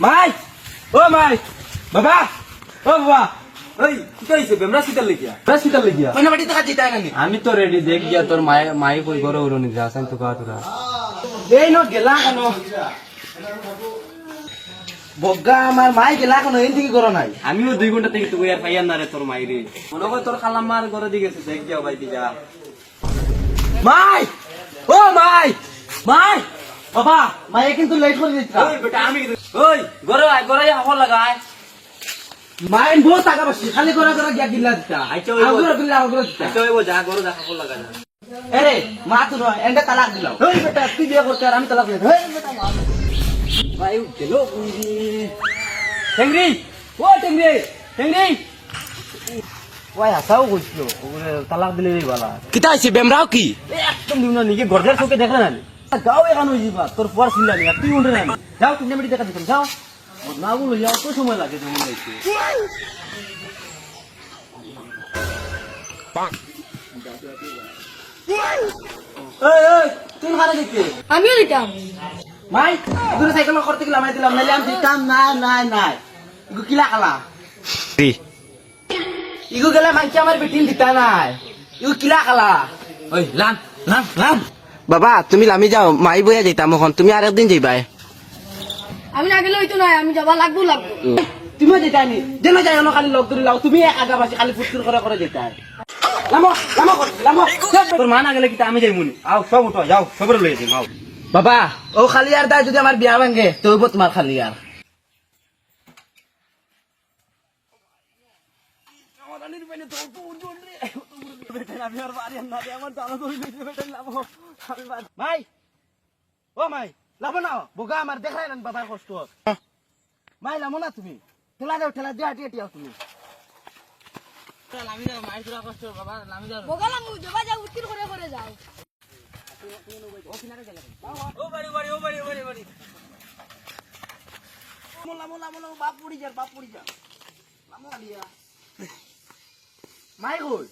মাই ও মাই বাবা ও বাবা ওই কি কইছে বেমরা সিটাল লিখিয়া সিটাল লিখিয়া মানে বাড়ি টাকা দিতে হয় না আমি তো রেডি দেখ গিয়া তোর মাই কই ঘরে উড়নি যা আসান তো কাজ তোরা এই নো গেলা কেন বগা আমার মাই গেলা কেন এই দিকে করো নাই আমিও 2 ঘন্টা থেকে তুই আর পাইয়ার না রে তোর মাইরে মনে কর তোর খালাম্মার ঘরে দিকে গেছে দেখ যাও ভাই যা মাই ও মাই মাই বাবা মাই কিন্তু লেট করে দিচ্ছা ওই বেটা আমি ওই ঘরে হাওয়া লাগায় মাই বহুত টাকা বসি খালি করে করে গিয়া গিল্লা দিতা আইছো আগরে গিল্লা আগরে দিতা ওই যা ঘরে যা হাওয়া লাগা যা আরে মা তো এন্ডা তালাক দিলাও ওই বেটা তুই বিয়ে করতে আর আমি তালাক দিই এই বেটা মা ভাই গেল টেংরি ও টেংরি ওই আসাও কইছিল ওরে তালাক দিলে রে বালা কিতা আইছে বেমরাও কি একদম দিন না নিজে গর্জার চোখে দেখলে না গাও এখান হই যাবা তোর পর চিল্লা নি তুই উঠে না যাও তুমি মেডি দেখা দিতাম যাও না বলো যাও তো সময় লাগে তুমি লাইতে এই তুই হারে দেখতে আমিও দিতাম মাই দূরে সাইকেল করতে গেলাম আমি দিলাম নাইলে আমি দিতাম না ইগু কিলা কালা ইগু গেলে মাইকে আমার বেটিন দিতা নাই ইগু কিলা কালা ওই লান বাবা তুমি লামি যাও মাই বইয়া যাইতাম এখন তুমি আর একদিন যাইবাই আমি না গেলে হইতো না আমি যাবা লাগবো তুমিও যেতাই নি যেন যাই খালি লগ ধরে লাও তুমি আগা পাশে খালি ফুটকুর করে যেতাই লামো তোর মা না গেলে কিতা আমি যাইমুনি আও সব উঠো যাও সবরে লইয়া দিম আও বাবা ও খালি আর দাই যদি আমার বিয়া ভাঙে তো হইব তোমার খালি আর মাই ও মাই লাভ না বোকা আমার দেখাই না বাবার কষ্ট মাই লামো না তুমি ঠেলা দিয়ে হাঁটিয়ে তুমি বগালাম যাবা যাও উত্তর করে যাও লামো বাপ পড়ি যা লামো আলিয়া মাই কই